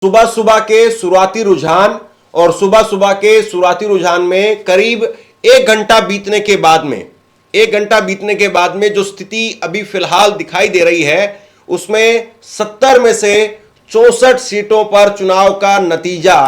सुबह सुबह के शुरुआती रुझान और सुबह सुबह के शुरुआती रुझान में करीब 1 घंटा बीतने के बाद में जो स्थिति अभी फिलहाल दिखाई दे रही है उसमें 70 में से 64 सीटों पर चुनाव का नतीजा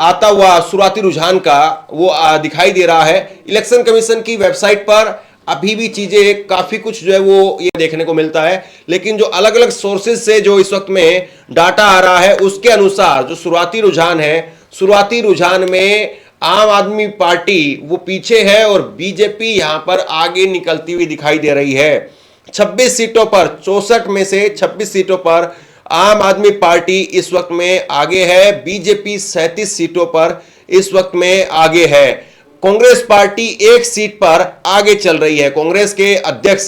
आता हुआ शुरुआती रुझान का वो दिखाई दे रहा है। इलेक्शन कमीशन की वेबसाइट पर अभी भी चीजें काफी कुछ जो है वो ये देखने को मिलता है, लेकिन जो अलग अलग सोर्सेज से जो इस वक्त में डाटा आ रहा है उसके अनुसार जो शुरुआती रुझान है, शुरुआती रुझान में आम आदमी पार्टी वो पीछे है और बीजेपी यहां पर आगे निकलती हुई दिखाई दे रही है। 26 सीटों पर 64 में से 26 सीटों पर आम आदमी पार्टी इस वक्त में आगे है, बीजेपी 37 सीटों पर इस वक्त में आगे है। कांग्रेस पार्टी 1 सीट पर आगे चल रही है। कांग्रेस के अध्यक्ष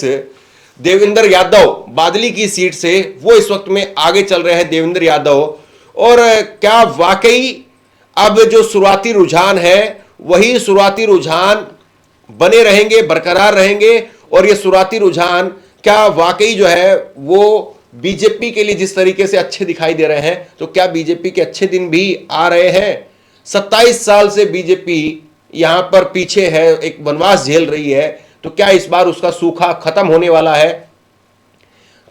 देवेंद्र यादव बादली की सीट से वो इस वक्त में आगे चल रहे हैं, देवेंद्र यादव। और क्या वाकई अब जो शुरुआती रुझान है वही शुरुआती रुझान बने रहेंगे, बरकरार रहेंगे, और ये शुरुआती रुझान क्या वाकई जो है वो बीजेपी के लिए जिस तरीके से अच्छे दिखाई दे रहे हैं, तो क्या बीजेपी के अच्छे दिन भी आ रहे हैं? 27 साल से बीजेपी यहां पर पीछे है, एक वनवास झेल रही है, तो क्या इस बार उसका सूखा खत्म होने वाला है?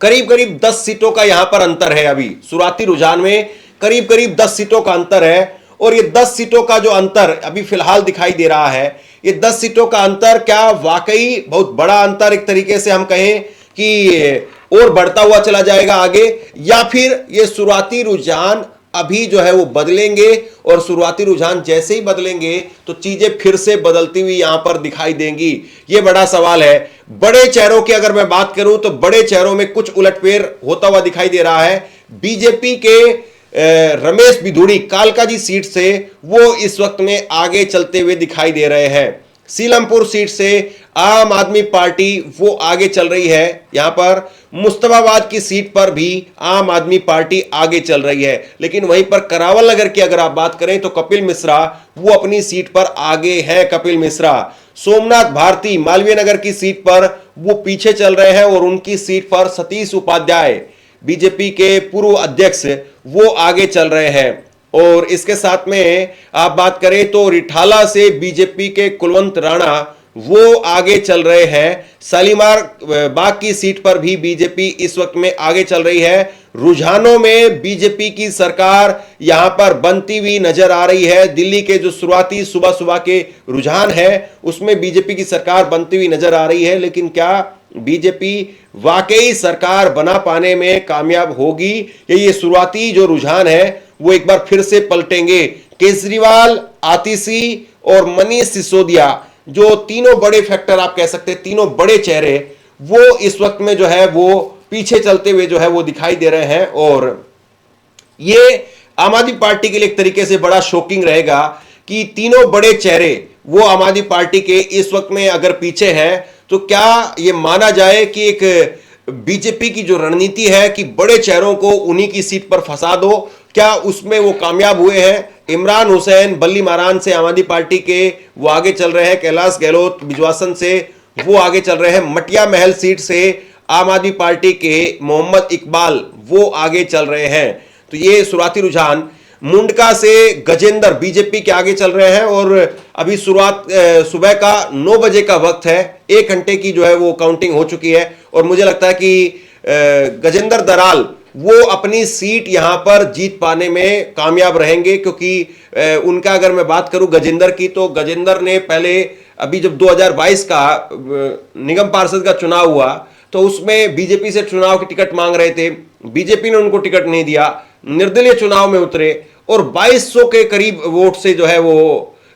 करीब करीब 10 सीटों का यहां पर अंतर है। अभी शुरुआती रुझान में करीब करीब 10 सीटों का अंतर है, और ये 10 सीटों का जो अंतर अभी फिलहाल दिखाई दे रहा है, ये 10 सीटों का अंतर क्या वाकई बहुत बड़ा अंतर एक तरीके से हम कहें कि और बढ़ता हुआ चला जाएगा आगे, या फिर ये शुरुआती रुझान अभी जो है वो बदलेंगे, और शुरुआती रुझान जैसे ही बदलेंगे तो चीजें फिर से बदलती हुई यहां पर दिखाई देंगी? ये बड़ा सवाल है। बड़े चेहरों की अगर मैं बात करूं तो बड़े चेहरों में कुछ उलटफेर होता हुआ दिखाई दे रहा है। बीजेपी के रमेश बिधूड़ी कालकाजी सीट से वो इस वक्त में आगे चलते हुए दिखाई दे रहे हैं। सीलमपुर सीट से आम आदमी पार्टी वो आगे चल रही है। यहां पर मुस्तफाबाद की सीट पर भी आम आदमी पार्टी आगे चल रही है, लेकिन वहीं पर करावल नगर की अगर आप बात करें तो कपिल मिश्रा वो अपनी सीट पर आगे है। कपिल मिश्रा सोमनाथ भारती मालवीय नगर की सीट पर वो पीछे चल रहे हैं, और उनकी सीट पर सतीश उपाध्याय बीजेपी के पूर्व अध्यक्ष वो आगे चल रहे हैं। और इसके साथ में आप बात करें तो रिठाला से बीजेपी के कुलवंत राणा वो आगे चल रहे हैं। शालीमार बाग की सीट पर भी बीजेपी इस वक्त में आगे चल रही है। रुझानों में बीजेपी की सरकार यहां पर बनती हुई नजर आ रही है। दिल्ली के जो शुरुआती सुबह सुबह के रुझान है उसमें बीजेपी की सरकार बनती हुई नजर आ रही है, लेकिन क्या बीजेपी वाकई सरकार बना पाने में कामयाब होगी, या ये शुरुआती जो रुझान है वो एक बार फिर से पलटेंगे? केजरीवाल, आतिशी और मनीष सिसोदिया जो तीनों बड़े फैक्टर आप कह सकते हैं, तीनों बड़े चेहरे वो इस वक्त में जो है वो पीछे चलते हुए जो है वो दिखाई दे रहे हैं। और ये आम आदमी पार्टी के लिए एक तरीके से बड़ा शॉकिंग रहेगा कि तीनों बड़े चेहरे वो आम आदमी पार्टी के इस वक्त में अगर पीछे हैं, तो क्या ये माना जाए कि एक बीजेपी की जो रणनीति है कि बड़े चेहरों को उन्हीं की सीट पर फंसा दो, क्या उसमें वो कामयाब हुए हैं? इमरान हुसैन बल्ली मारान से आम आदमी पार्टी के वो आगे चल रहे हैं, कैलाश गहलोत बिजवासन से वो आगे चल रहे हैं, मटिया महल सीट से आम आदमी पार्टी के मोहम्मद इकबाल वो आगे चल रहे हैं। तो ये शुरुआती रुझान मुंडका से गजेंद्र बीजेपी के आगे चल रहे हैं, और अभी शुरुआत सुबह का 9 बजे का वक्त है, 1 घंटे की जो है वो काउंटिंग हो चुकी है, और मुझे लगता है कि गजेंद्र दराल वो अपनी सीट यहां पर जीत पाने में कामयाब रहेंगे, क्योंकि उनका अगर मैं बात करूं गजेंद्र की, तो गजेंद्र ने पहले अभी जब 2022 का निगम पार्षद का चुनाव हुआ तो उसमें बीजेपी से चुनाव की टिकट मांग रहे थे, बीजेपी ने उनको टिकट नहीं दिया, निर्दलीय चुनाव में उतरे और 2200 के करीब वोट से जो है वो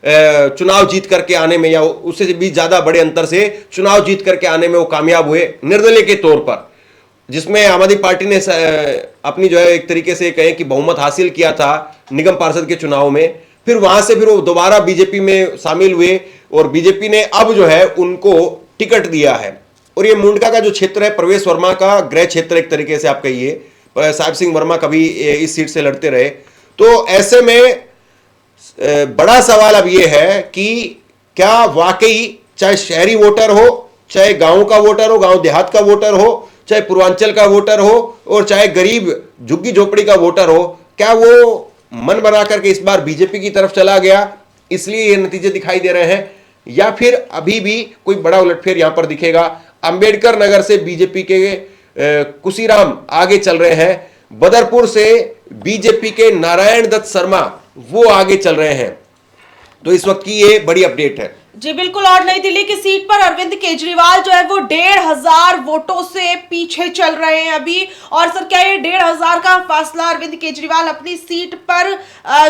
चुनाव जीत करके आने में, या उससे भी ज्यादा बड़े अंतर से चुनाव जीत करके आने में वो कामयाब हुए निर्दलीय के तौर पर, जिसमें आम आदमी पार्टी ने अपनी जो है एक तरीके से कहें कि बहुमत हासिल किया था निगम पार्षद के चुनाव में। फिर वहां से फिर वो दोबारा बीजेपी में शामिल हुए, और बीजेपी ने अब जो है उनको टिकट दिया है। और ये मुंडका का जो क्षेत्र है प्रवेश वर्मा का गृह क्षेत्र एक तरीके से आप कहिए, साहिब सिंह वर्मा कभी इस सीट से लड़ते रहे। तो ऐसे में बड़ा सवाल अब ये है कि क्या वाकई चाहे शहरी वोटर हो, चाहे गांव का वोटर हो, गांव देहात का वोटर हो, चाहे पूर्वांचल का वोटर हो, और चाहे गरीब झुग्गी झोपड़ी का वोटर हो, क्या वो मन बना करके इस बार बीजेपी की तरफ चला गया, इसलिए ये नतीजे दिखाई दे रहे हैं, या फिर अभी भी कोई बड़ा उलटफेर यहां पर दिखेगा? अंबेडकर नगर से बीजेपी के कुशीराम आगे चल रहे हैं, बदरपुर से बीजेपी के नारायण दत्त शर्मा वो आगे चल रहे हैं। तो इस वक्त की ये बड़ी अपडेट है जी बिल्कुल। और नई दिल्ली की सीट पर अरविंद केजरीवाल जो है वो 1,500 वोटों से पीछे चल रहे हैं अभी। और सर, क्या ये 1,500 का फासला अरविंद केजरीवाल अपनी सीट पर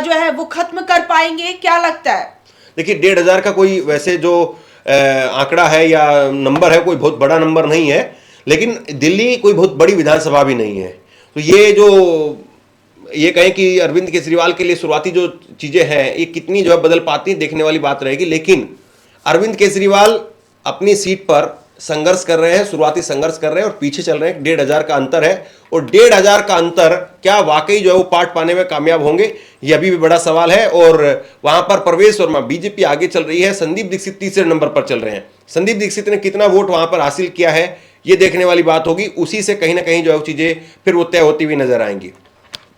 जो है वो खत्म कर पाएंगे, क्या लगता है? देखिए, 1,500 का कोई वैसे जो आंकड़ा है या नंबर है, कोई बहुत बड़ा नंबर नहीं है, लेकिन दिल्ली कोई बहुत बड़ी विधानसभा भी नहीं है। तो ये कहें कि अरविंद केजरीवाल के लिए शुरुआती जो चीजें हैं ये कितनी जो है बदल पाती हैं, देखने वाली बात रहेगी। लेकिन अरविंद केजरीवाल अपनी सीट पर संघर्ष कर रहे हैं, शुरुआती संघर्ष कर रहे हैं और पीछे चल रहे हैं। 1,500 का अंतर है, और 1,500 का अंतर क्या वाकई जो है वो पाट पाने में कामयाब होंगे, ये अभी भी बड़ा सवाल है। और वहां पर प्रवेश वर्मा, बीजेपी आगे चल रही है, संदीप दीक्षित तीसरे नंबर पर चल रहे हैं। संदीप दीक्षित ने कितना वोट वहां पर हासिल किया है ये देखने वाली बात होगी, उसी से कहीं ना कहीं जो है चीजें फिर वो तय होती हुई नजर आएंगी।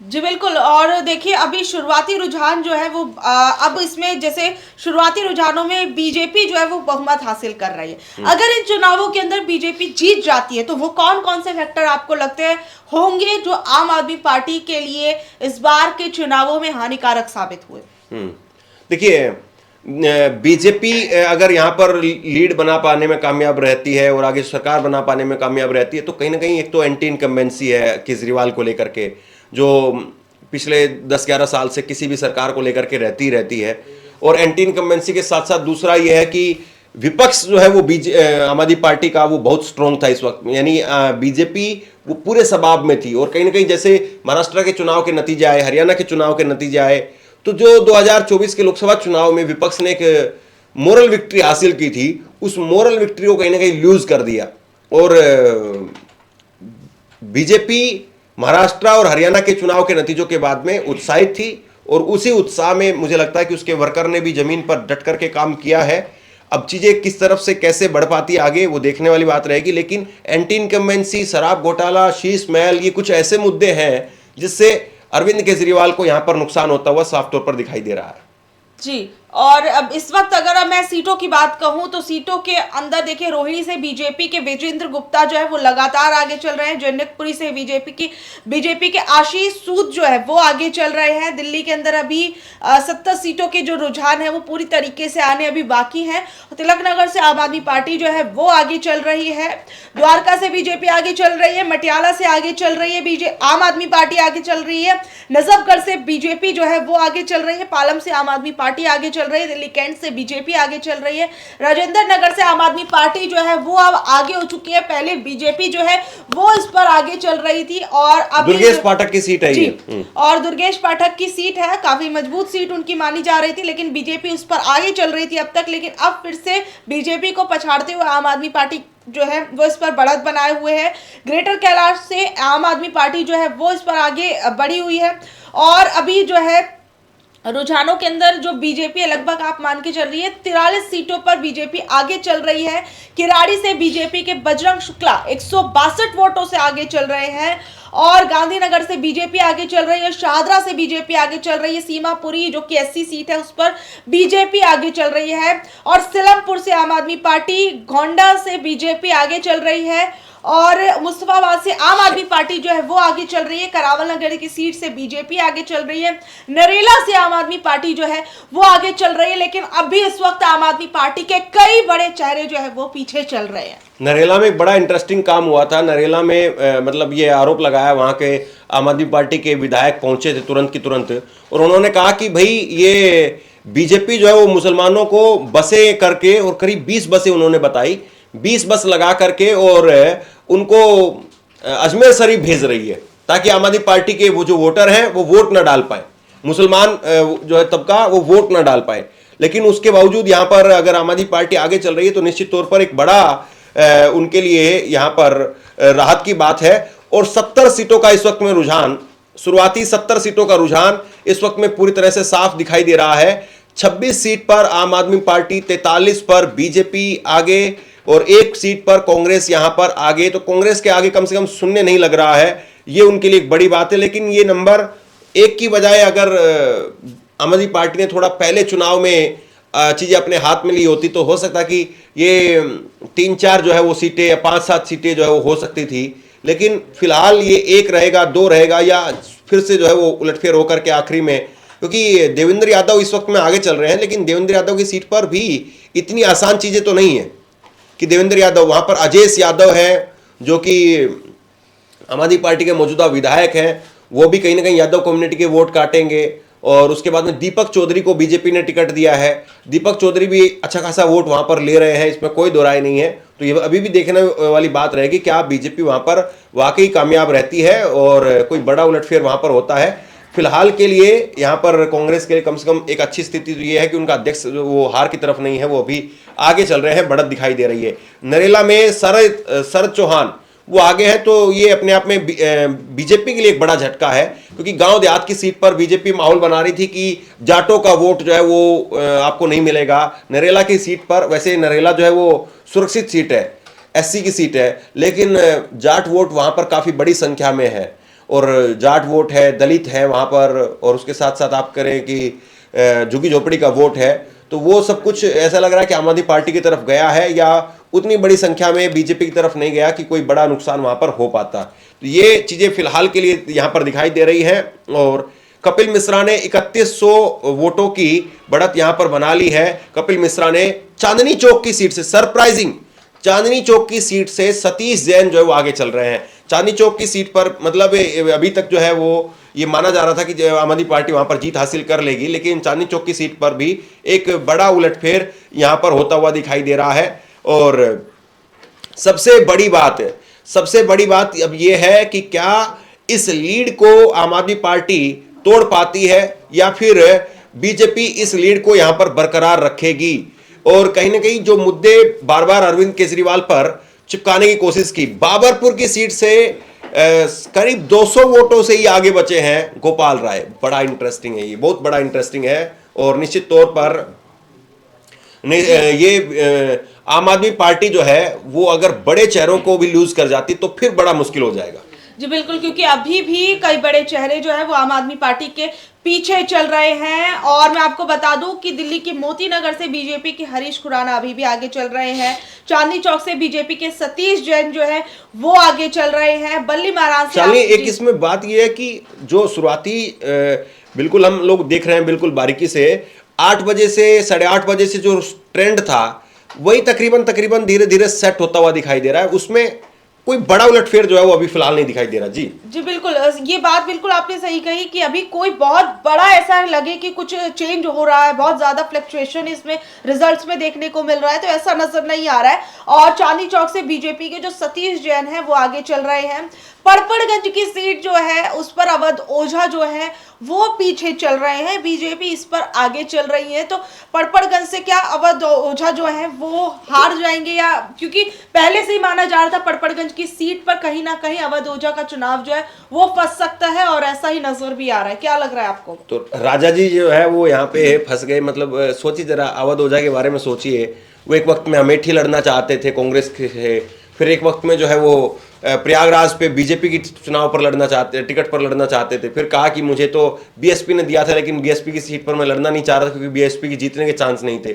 जी बिल्कुल। और देखिए, अभी शुरुआती रुझान जो है वो अब इसमें जैसे शुरुआती रुझानों में बीजेपी जो है वो बहुमत हासिल कर रही है। अगर इन चुनावों के अंदर बीजेपी जीत जाती है तो वो कौन कौन से फैक्टर आपको लगते हैं होंगे जो आम आदमी पार्टी के लिए इस बार के चुनावों में हानिकारक साबित हुए? देखिए, बीजेपी अगर यहाँ पर लीड बना पाने में कामयाब रहती है और आगे सरकार बना पाने में कामयाब रहती है, तो कहीं ना कहीं एक तो एंटी इनकम्बेंसी है केजरीवाल को लेकर के, जो पिछले 10-11 साल से किसी भी सरकार को लेकर के रहती है। और एंटी इनकम्बेंसी के साथ साथ दूसरा ये है कि विपक्ष जो है वो आम आदमी पार्टी का वो बहुत स्ट्रॉन्ग था इस वक्त, यानी बीजेपी वो पूरे सबाब में थी। और कहीं ना कहीं जैसे महाराष्ट्र के चुनाव के नतीजे आए, हरियाणा के चुनाव के नतीजे आए, तो जो 2024 के लोकसभा चुनाव में विपक्ष ने एक मोरल विक्ट्री हासिल की थी, उस मोरल विक्ट्री को कहीं ना कहीं लूज कर दिया। और बीजेपी महाराष्ट्र और हरियाणा के चुनाव के नतीजों के बाद में उत्साहित थी, और उसी उत्साह में मुझे लगता है कि उसके वर्कर ने भी जमीन पर डट करके काम किया है। अब चीजें किस तरफ से कैसे बढ़ पाती है आगे वो देखने वाली बात रहेगी। लेकिन एंटी इनकम्बेंसी, शराब घोटाला, शीश महल, ये कुछ ऐसे मुद्दे हैं जिससे अरविंद केजरीवाल को यहां पर नुकसान होता हुआ साफ तौर पर दिखाई दे रहा है। जी। और अब इस वक्त अगर मैं सीटों की बात कहूं तो सीटों के अंदर देखिए, रोहिणी से बीजेपी के विजेंद्र गुप्ता जो है वो लगातार आगे चल रहे हैं। जन्नतपुरी से बीजेपी के आशीष सूद जो है वो आगे चल रहे हैं। दिल्ली के अंदर अभी 70 सीटों के जो रुझान है वो पूरी तरीके से आने अभी बाकी हैं। तिलक नगर से आम आदमी पार्टी जो है वो आगे चल रही है, द्वारका से बीजेपी आगे चल रही है, मटियाला से आगे चल रही है आम आदमी पार्टी आगे चल रही है, नजफगढ़ से बीजेपी जो है वो आगे चल रही है, पालम से आम आदमी पार्टी आगे चल रही है, दिल्ली कैंट से बीजेपी आगे चल रही है, राजेंद्र नगर से आम आदमी पार्टी जो है वो अब आगे हो चुकी है। पहले बीजेपी जो है वो इस पर आगे चल रही थी, और अब दुर्गेश पाठक की सीट है ये। और दुर्गेश पाठक की सीट है, काफी मजबूत सीट उनकी मानी जा रही थी, लेकिन बीजेपी उस पर आगे चल रही थी अब तक। लेकिन अब फिर से बीजेपी को पछाड़ते हुए आम आदमी पार्टी जो है वो इस पर बढ़त बनाए हुए है। ग्रेटर कैलाश से आम आदमी पार्टी जो है वो इस पर आगे बढ़ी हुई है। और अभी जो है रुझानों के अंदर जो बीजेपी है लगभग आप मान के चल रही है 43 सीटों पर बीजेपी आगे चल रही है। किराड़ी से बीजेपी के बजरंग शुक्ला 162 वोटों से आगे चल रहे हैं, और गांधीनगर से बीजेपी आगे चल रही है, शाहदरा से बीजेपी आगे चल रही है, सीमापुरी जो कि एससी सीट है उस पर बीजेपी आगे चल रही है, और सिलमपुर से आम आदमी पार्टी, गोंडा से बीजेपी आगे चल रही है, और मुस्तफाबाद से आम आदमी पार्टी जो है वो आगे चल रही है, करावल नगर की सीट से बीजेपी आगे चल रही है, नरेला से आम आदमी पार्टी जो है वो आगे चल रही है। लेकिन अभी इस वक्त आम आदमी पार्टी के कई बड़े चेहरे जो है वो पीछे चल रहे हैं। नरेला में एक बड़ा इंटरेस्टिंग काम हुआ था। नरेला में मतलब ये आरोप लगाया, वहां के आम आदमी पार्टी के विधायक पहुंचे थे तुरंत की तुरंत, और उन्होंने कहा कि भाई ये बीजेपी जो है वो मुसलमानों को बसें करके, और करीब 20 बसें उन्होंने बताई, 20 बस लगा करके और उनको अजमेर शरीफ भेज रही है, ताकि आम आदमी पार्टी के वो जो वोटर हैं वो वोट ना डाल पाए, मुसलमान जो है तबका वो वोट ना डाल पाए। लेकिन उसके बावजूद यहाँ पर अगर आम आदमी पार्टी आगे चल रही है तो निश्चित तौर पर एक बड़ा उनके लिए यहाँ पर राहत की बात है। और 70 सीटों का इस वक्त में रुझान, शुरुआती 70 सीटों का रुझान इस वक्त में पूरी तरह से साफ दिखाई दे रहा है। 26 सीट पर आम आदमी पार्टी, 43 पर बीजेपी आगे, और 1 सीट पर कांग्रेस यहां पर आगे। तो कांग्रेस के आगे कम से कम शून्य नहीं लग रहा है, ये उनके लिए एक बड़ी बात है। लेकिन ये नंबर एक की बजाय अगर आम आदमी पार्टी ने थोड़ा पहले चुनाव में चीजें अपने हाथ में ली होती तो हो सकता कि ये 3-4 जो है वो सीटें या 5-7 सीटें जो है वो हो सकती थी। लेकिन फिलहाल ये 1 रहेगा, 2 रहेगा, या फिर से जो है वो उलटफेर होकर के आखिरी में, क्योंकि देवेंद्र यादव इस वक्त में आगे चल रहे हैं, लेकिन देवेंद्र यादव की सीट पर भी इतनी आसान चीजें तो नहीं है कि देवेंद्र यादव, वहां पर अजयेश यादव है जो कि आम आदमी पार्टी के मौजूदा विधायक हैं, वो भी कहीं ना कहीं यादव कम्युनिटी के वोट काटेंगे। और उसके बाद में दीपक चौधरी को बीजेपी ने टिकट दिया है, दीपक चौधरी भी अच्छा खासा वोट वहां पर ले रहे हैं, इसमें कोई दो राय नहीं है। तो ये अभी भी देखने वाली बात रहेगी कि आप बीजेपी वहां पर वाकई कामयाब रहती है और कोई बड़ा उलटफेर वहां पर होता है। फिलहाल के लिए यहाँ पर कांग्रेस के लिए कम से कम एक अच्छी स्थिति तो ये है कि उनका अध्यक्ष वो हार की तरफ नहीं है, वो अभी आगे चल रहे हैं, बढ़त दिखाई दे रही है। नरेला में शरद चौहान वो आगे है, तो ये अपने आप में बीजेपी के लिए एक बड़ा झटका है, क्योंकि गांव देहात की सीट पर बीजेपी माहौल बना रही थी कि जाटों का वोट जो है वो आपको नहीं मिलेगा। नरेला की सीट पर, वैसे नरेला जो है वो सुरक्षित सीट है, एससी की सीट है, लेकिन जाट वोट वहां पर काफी बड़ी संख्या में है, और जाट वोट है, दलित है वहां पर, और उसके साथ साथ आप करें कि झुग्गी झोपड़ी का वोट है। तो वो सब कुछ ऐसा लग रहा है कि आम आदमी पार्टी की तरफ गया है, या उतनी बड़ी संख्या में बीजेपी की तरफ नहीं गया कि कोई बड़ा नुकसान वहां पर हो पाता। तो ये चीजें फिलहाल के लिए यहां पर दिखाई दे रही हैं। और कपिल मिश्रा ने 3100 वोटों की बढ़त यहां पर बना ली है। कपिल मिश्रा ने चांदनी चौक की सीट से, सरप्राइजिंग, चांदनी चौक की सीट से सतीश जैन जो है वो आगे चल रहे हैं। चांदनी चौक की सीट पर मतलब अभी तक जो है वो ये माना जा रहा था कि आम आदमी पार्टी वहां पर जीत हासिल कर लेगी, लेकिन चांदनी चौक की सीट पर भी एक बड़ा उलटफेर यहां पर होता हुआ दिखाई दे रहा है। और सबसे बड़ी बात अब ये है कि क्या इस लीड को आम आदमी पार्टी तोड़ पाती है, या फिर बीजेपी इस लीड को यहां पर बरकरार रखेगी। और कहीं ना कहीं जो मुद्दे बार बार अरविंद केजरीवाल पर चिपकाने की कोशिश की, बाबरपुर की सीट से करीब 200 वोटों से ही आगे बचे हैं गोपाल राय। बड़ा इंटरेस्टिंग है, ये बहुत बड़ा इंटरेस्टिंग है। और निश्चित तौर पर ये आम आदमी पार्टी जो है वो अगर बड़े चेहरों को भी लूज कर जाती तो फिर बड़ा मुश्किल हो जाएगा। जी बिल्कुल, क्योंकि अभी भी कई बड़े चेहरे जो है वो आम आदमी पार्टी के पीछे चल रहे हैं। और मैं आपको बता दूं कि दिल्ली के मोती नगर से बीजेपी के हरीश खुराना अभी भी आगे चल रहे हैं। चांदनी चौक से बीजेपी के सतीश जैन जो है वो आगे चल रहे हैं। बल्ली महाराज से एक इसमें बात यह है कि जो शुरुआती बिल्कुल हम लोग देख रहे हैं बिल्कुल बारीकी से, 8 बजे से 8:30 बजे से जो ट्रेंड था वही तकरीबन धीरे धीरे सेट होता हुआ दिखाई दे रहा है। उसमें कोई बड़ा उलटफेर जो है वो अभी फिलहाल नहीं दिखाई दे रहा। जी बिल्कुल, ये बात बिल्कुल आपने सही कही कि अभी कोई बहुत बड़ा ऐसा लगे कि कुछ चेंज हो रहा है, बहुत ज्यादा फ्लक्चुएशन इसमें रिजल्ट्स में देखने को मिल रहा है, तो ऐसा नजर नहीं आ रहा है। और चांदनी चौक से बीजेपी के जो सतीश जैन है वो आगे चल रहे हैं। पड़पड़गंज की सीट जो है उस पर अवध ओझा जो है वो पीछे चल रहे हैं, बीजेपी इस पर आगे चल रही है। तो पड़पड़गंज से क्या अवध ओझा जो है वो हार जाएंगे, या क्योंकि पहले से ही माना जा रहा था पड़पड़गंज की सीट पर कहीं ना कहीं अवध ओझा का चुनाव जो है वो फंस सकता है, और ऐसा ही नजर भी आ रहा है। क्या लग रहा है आपको? तो राजा जी जो है वो यहाँ पे फंस गए। मतलब सोचिए जरा, अवध ओझा के बारे में सोचिए, वो एक वक्त में अमेठी लड़ना चाहते थे कांग्रेस के, फिर एक वक्त में जो है वो प्रयागराज पे बीजेपी की चुनाव पर लड़ना चाहते, टिकट पर लड़ना चाहते थे। फिर कहा कि मुझे तो बीएसपी ने दिया था, लेकिन बीएसपी की सीट पर मैं लड़ना नहीं चाह रहा था क्योंकि बीएसपी की जीतने के चांस नहीं थे।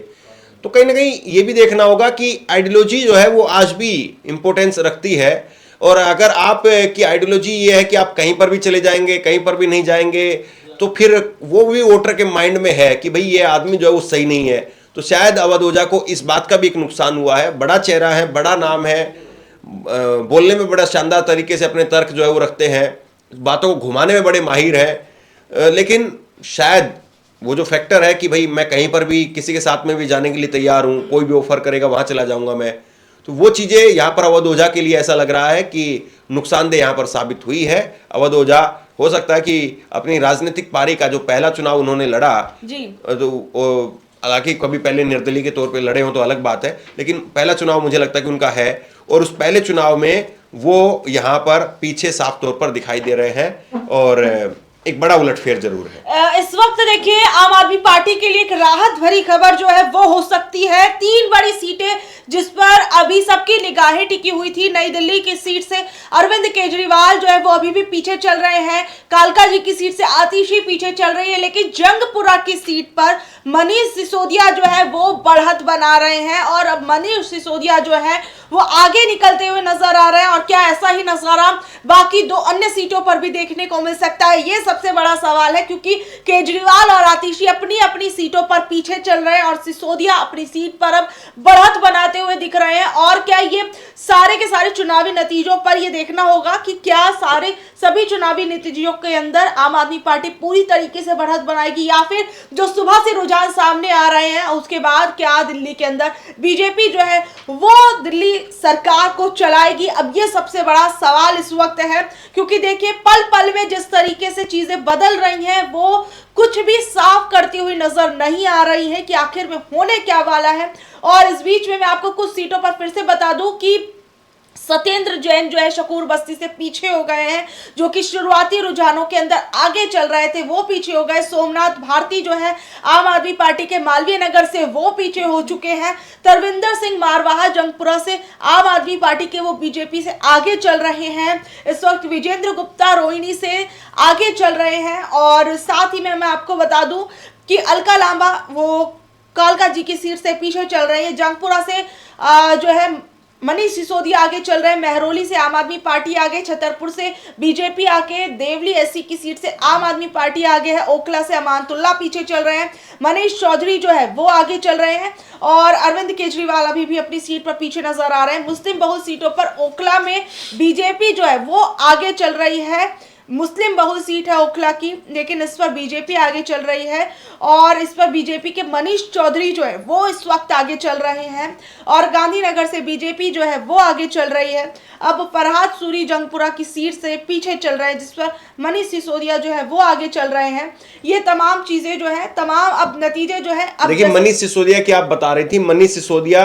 तो कहीं ना कहीं ये भी देखना होगा कि आइडियोलॉजी जो है वो आज भी इंपॉर्टेंस रखती है। और अगर आप की आइडियोलॉजी ये है कि आप कहीं पर भी चले जाएंगे, कहीं पर भी नहीं जाएंगे, तो फिर वो भी वोटर के माइंड में है कि भाई ये आदमी जो है वो सही नहीं है। तो शायद अवध ओझा को इस बात का भी एक नुकसान हुआ है। बड़ा चेहरा है, बड़ा नाम है, बोलने में बड़ा शानदार तरीके से अपने तर्क जो है वो रखते हैं, बातों को घुमाने में बड़े माहिर हैं, लेकिन शायद वो जो फैक्टर है कि भाई मैं कहीं पर भी किसी के साथ में भी जाने के लिए तैयार हूं, कोई भी ऑफर करेगा वहां चला जाऊंगा मैं, तो वो चीजें यहाँ पर अवध ओझा के लिए ऐसा लग रहा है कि नुकसानदेह यहाँ पर साबित हुई है। अवध ओझा हो सकता है कि अपनी राजनीतिक पारी का जो पहला चुनाव उन्होंने लड़ा जी, तो हालांकि कभी पहले निर्दलीय के तौर पे लड़े हो तो अलग बात है, लेकिन पहला चुनाव मुझे लगता है कि उनका है, और उस पहले चुनाव में वो यहाँ पर पीछे साफ तौर पर दिखाई दे रहे हैं, और एक बड़ा उलटफेर जरूर है। इस वक्त देखिए आम आदमी पार्टी के लिए एक राहत भरी खबर जो है वो हो सकती है। 3 बड़ी सीटें जिस पर अभी सबकी निगाहें टिकी हुई थी। नई दिल्ली की सीट से अरविंद केजरीवाल जो है वो अभी भी पीछे चल रहे हैं, कालका जी की सीट से आतिशी पीछे चल रही है, लेकिन जंगपुरा की सीट पर मनीष सिसोदिया जो है वो बढ़त बना रहे हैं और अब मनीष सिसोदिया जो है वो आगे निकलते हुए नजर आ रहे हैं। और क्या ऐसा ही नजारा बाकी दो अन्य सीटों पर भी देखने को मिल सकता है, ये सबसे बड़ा सवाल है, क्योंकि केजरीवाल और आतिशी अपनी अपनी सीटों पर पीछे चल रहे हैं और सिसोदिया अपनी सीट पर अब बढ़त बनाते हुए दिख रहे हैं। और क्या ये सारे के सारे चुनावी नतीजों पर ये देखना होगा कि क्या सभी चुनावी नतीजों के अंदर आम आदमी पार्टी पूरी तरीके से बढ़त बनाएगी, या फिर जो सुबह से रुझान सामने आ रहे हैं उसके बाद क्या दिल्ली के अंदर बीजेपी जो है वो दिल्ली सरकार को चलाएगी। अब ये सबसे बड़ा सवाल इस वक्त है, क्योंकि देखिए पल पल में जिस तरीके से चीजें बदल रही हैं वो कुछ भी साफ करती हुई नजर नहीं आ रही है कि आखिर में होने क्या वाला है। और इस बीच में मैं आपको कुछ सीटों पर फिर से बता दूं कि सत्येंद्र जैन जो है शकूर बस्ती से पीछे हो गए हैं, जो कि शुरुआती रुझानों के अंदर आगे चल रहे थे वो पीछे हो गए। सोमनाथ भारती जो है आम आदमी पार्टी के मालवीय नगर से वो पीछे हो चुके हैं। तरविंदर सिंह मारवाहा जंगपुरा से आम आदमी पार्टी के वो बीजेपी से आगे चल रहे हैं। इस वक्त विजेंद्र गुप्ता रोहिणी से आगे चल रहे हैं। और साथ ही में मैं आपको बता दूं कि अलका लांबा वो कालका जी की सीट से पीछे चल रहे हैं। जंगपुरा से जो है मनीष सिसोदिया आगे चल रहे हैं, महरौली से आम आदमी पार्टी आगे, छतरपुर से बीजेपी आगे, देवली एससी की सीट से आम आदमी पार्टी आगे है, ओखला से अमानतुल्ला पीछे चल रहे हैं, मनीष चौधरी जो है वो आगे चल रहे हैं और अरविंद केजरीवाल अभी भी अपनी सीट पर पीछे नजर आ रहे हैं। मुस्लिम बहुल सीटों पर ओखला में बीजेपी जो है वो आगे चल रही है, मुस्लिम बहुल सीट है ओखला की, लेकिन इस पर बीजेपी आगे चल रही है और इस पर बीजेपी के मनीष चौधरी जो है वो इस वक्त आगे चल रहे हैं और गांधीनगर से बीजेपी जो है वो आगे चल रही है। अब फरहाद सूरी जंगपुरा की सीट से पीछे चल रहे हैं, जिस पर मनीष सिसोदिया जो है वो आगे चल रहे हैं। ये तमाम चीजें जो है अब नतीजे जो है अब देखिए मनीष सिसोदिया की आप बता रही थी, मनीष सिसोदिया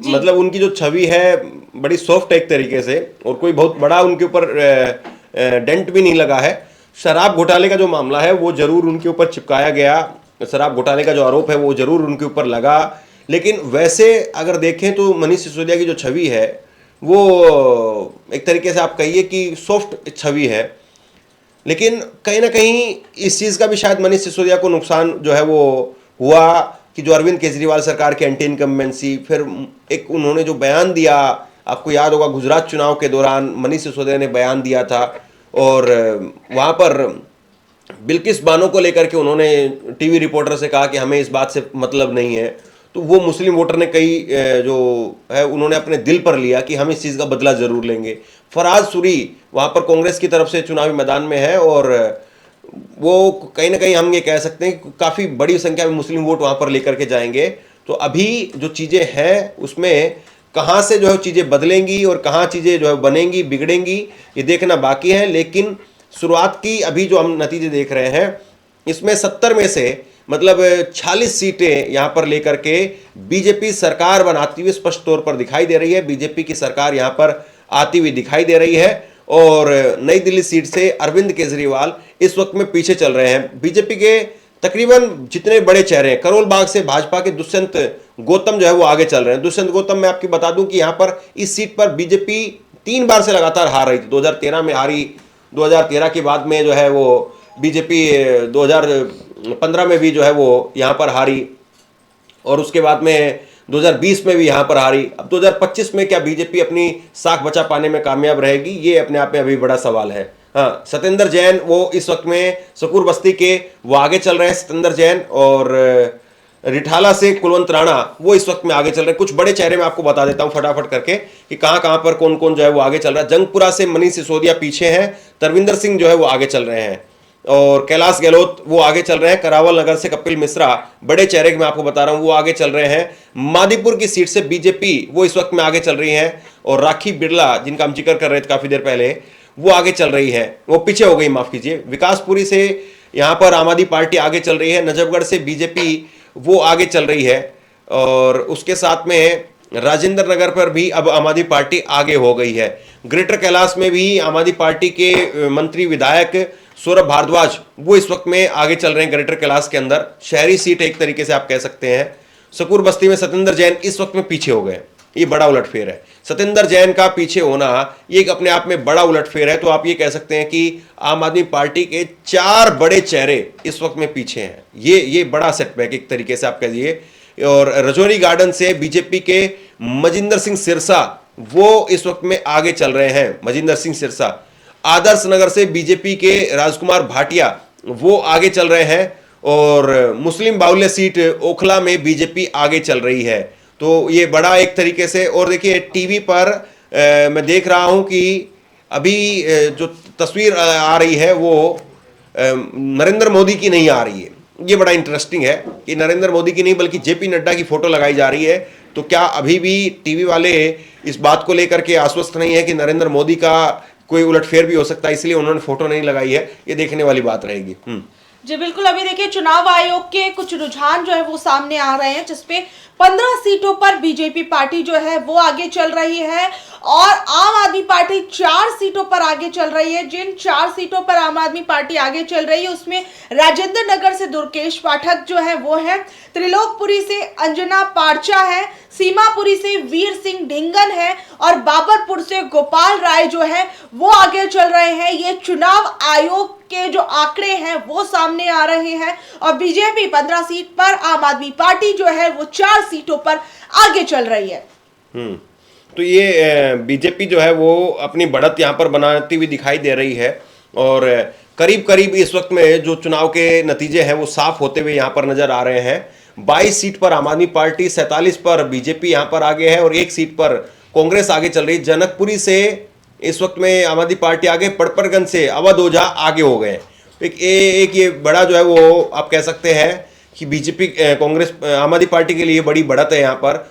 मतलब उनकी जो छवि है बड़ी सॉफ्ट एक तरीके से और कोई बहुत बड़ा उनके ऊपर डेंट भी नहीं लगा है। शराब घोटाले का जो मामला है वो जरूर उनके ऊपर चिपकाया गया, शराब घोटाले का जो आरोप है वो जरूर उनके ऊपर लगा, लेकिन वैसे अगर देखें तो मनीष सिसोदिया की जो छवि है वो एक तरीके से आप कहिए कि सॉफ्ट छवि है। लेकिन कहीं ना कहीं इस चीज़ का भी शायद मनीष सिसोदिया को नुकसान जो है वो हुआ कि जो अरविंद केजरीवाल सरकार की एंटी इनकम्बेंसी, फिर एक उन्होंने जो बयान दिया, आपको याद होगा गुजरात चुनाव के दौरान मनीष सिसोदिया ने बयान दिया था और वहाँ पर बिल्किस बानो को लेकर के उन्होंने टीवी रिपोर्टर से कहा कि हमें इस बात से मतलब नहीं है। तो वो मुस्लिम वोटर ने कई जो है उन्होंने अपने दिल पर लिया कि हम इस चीज़ का बदला ज़रूर लेंगे। फरहाद सूरी वहाँ पर कांग्रेस की तरफ से चुनावी मैदान में है और वो कहीं ना कहीं हम ये कह सकते हैं कि काफ़ी बड़ी संख्या में मुस्लिम वोट वहाँ पर लेकर के जाएंगे। तो अभी जो चीज़ें हैं उसमें कहाँ से जो है चीज़ें बदलेंगी और कहाँ चीज़ें जो है बनेंगी बिगड़ेंगी ये देखना बाकी है। लेकिन शुरुआत की अभी जो हम नतीजे देख रहे हैं इसमें 70 में से मतलब 46 सीटें यहाँ पर लेकर के बीजेपी सरकार बनाती हुई स्पष्ट तौर पर दिखाई दे रही है। बीजेपी की सरकार यहाँ पर आती हुई दिखाई दे रही है और नई दिल्ली सीट से अरविंद केजरीवाल इस वक्त में पीछे चल रहे हैं। बीजेपी के तकरीबन जितने बड़े चेहरे हैं, करोल बाग से भाजपा के दुष्यंत गौतम जो है वो आगे चल रहे हैं। दुष्यंत गौतम मैं आपकी बता दूं कि यहाँ पर इस सीट पर बीजेपी 3 बार से लगातार हार रही थी। 2013 में हारी, 2013 के बाद में जो है वो बीजेपी 2015 में भी जो है वो यहाँ पर हारी और उसके बाद में 2020 में भी यहाँ पर हारी। अब 2025 में क्या बीजेपी अपनी साख बचा पाने में कामयाब रहेगी, ये अपने आप में अभी बड़ा सवाल है। हाँ, सत्येंद्र जैन वो इस वक्त में शकूर बस्ती के वो आगे चल रहे हैं सत्येंद्र जैन, और रिठाला से कुलवंत राणा वो इस वक्त में आगे चल रहे हैं। कुछ बड़े चेहरे मैं आपको बता देता हूं फटाफट करके कि कहां कहां पर कौन कौन जो है वो आगे चल रहा है। जंगपुरा से मनीष सिसोदिया पीछे हैं, तरविंदर सिंह जो है वो आगे चल रहे हैं और कैलाश गहलोत वो आगे चल रहे हैं। करावल नगर से कपिल मिश्रा बड़े चेहरे के मैं आपको बता रहा हूं वो आगे चल रहे हैं। मादीपुर की सीट से बीजेपी वो इस वक्त में आगे चल रही है और राखी बिरला जिनका हम जिक्र कर रहे थे काफी देर पहले वो आगे चल रही है, वो पीछे हो गई, माफ कीजिए। विकासपुरी से यहाँ पर आम आदमी पार्टी आगे चल रही है। नजफगढ़ से बीजेपी वो आगे चल रही है और उसके साथ में राजेंद्र नगर पर भी अब आम आदमी पार्टी आगे हो गई है। ग्रेटर कैलाश में भी आम आदमी पार्टी के मंत्री विधायक सौरभ भारद्वाज वो इस वक्त में आगे चल रहे हैं ग्रेटर कैलाश के अंदर, शहरी सीट एक तरीके से आप कह सकते हैं। सकूर बस्ती में सत्येंद्र जैन इस वक्त में पीछे हो गए। ये बड़ा उलटफेर है। सत्येंद्र जैन का पीछे होना ये एक अपने आप में बड़ा उलटफेर है। तो आप ये कह सकते हैं कि आम आदमी पार्टी के 4 बड़े चेहरे इस वक्त में पीछे हैं। ये बड़ा सेटबैक एक तरीके से आप कह दीजिए। और रजौरी गार्डन से बीजेपी के मजिंदर सिंह सिरसा वो इस वक्त में आगे चल रहे हैं। मजिंदर सिंह सिरसा। आदर्श नगर से बीजेपी के राजकुमार भाटिया वो आगे चल रहे हैं। और मुस्लिम बाहुल्य सीट ओखला में बीजेपी आगे चल रही है। तो ये बड़ा एक तरीके से। और देखिए टीवी पर मैं देख रहा हूं कि अभी जो तस्वीर आ रही है वो नरेंद्र मोदी की नहीं आ रही है। ये बड़ा इंटरेस्टिंग है कि नरेंद्र मोदी की नहीं बल्कि जेपी नड्डा की फोटो लगाई जा रही है। तो क्या अभी भी टीवी वाले इस बात को लेकर के आश्वस्त नहीं है कि नरेंद्र मोदी का कोई उलटफेर भी हो सकता है, इसलिए उन्होंने फोटो नहीं लगाई है? ये देखने वाली बात रहेगी। जी बिल्कुल। अभी देखिए चुनाव आयोग के कुछ रुझान जो है वो सामने आ रहे हैं, जिसपे 15 सीटों पर बीजेपी पार्टी जो है वो आगे चल रही है और आम आदमी पार्टी 4 सीटों पर आगे चल रही है। जिन 4 सीटों पर आम आदमी पार्टी आगे चल रही है उसमें राजेंद्र नगर से दुर्गेश पाठक जो है वो है, त्रिलोकपुरी से अंजना पारचा है, सीमापुरी से वीर सिंह ढिंगन है और बाबरपुर से गोपाल राय जो है वो आगे चल रहे हैं। ये चुनाव आयोग के जो आंकड़े हैं वो सामने आ रहे हैं और बीजेपी 15 सीट पर, आम आदमी पार्टी जो है वो 4 सीटों पर आगे चल रही है। तो ये बीजेपी जो है वो अपनी बढ़त यहाँ पर बनाती हुई दिखाई दे रही है और करीब करीब इस वक्त में जो चुनाव के नतीजे हैं वो साफ होते हुए यहाँ पर नजर आ रहे हैं। 22 सीट पर आम आदमी पार्टी, 47 पर बीजेपी यहाँ पर आगे है और 1 सीट पर कांग्रेस आगे चल रही है। जनकपुरी से इस वक्त में आम आदमी पार्टी आगे, पड़परगंज से अवध ओझा आगे हो गए। एक ये बड़ा जो है वो आप कह सकते हैं कि बीजेपी कांग्रेस आम आदमी पार्टी के लिए बड़ी बढ़त है यहाँ पर।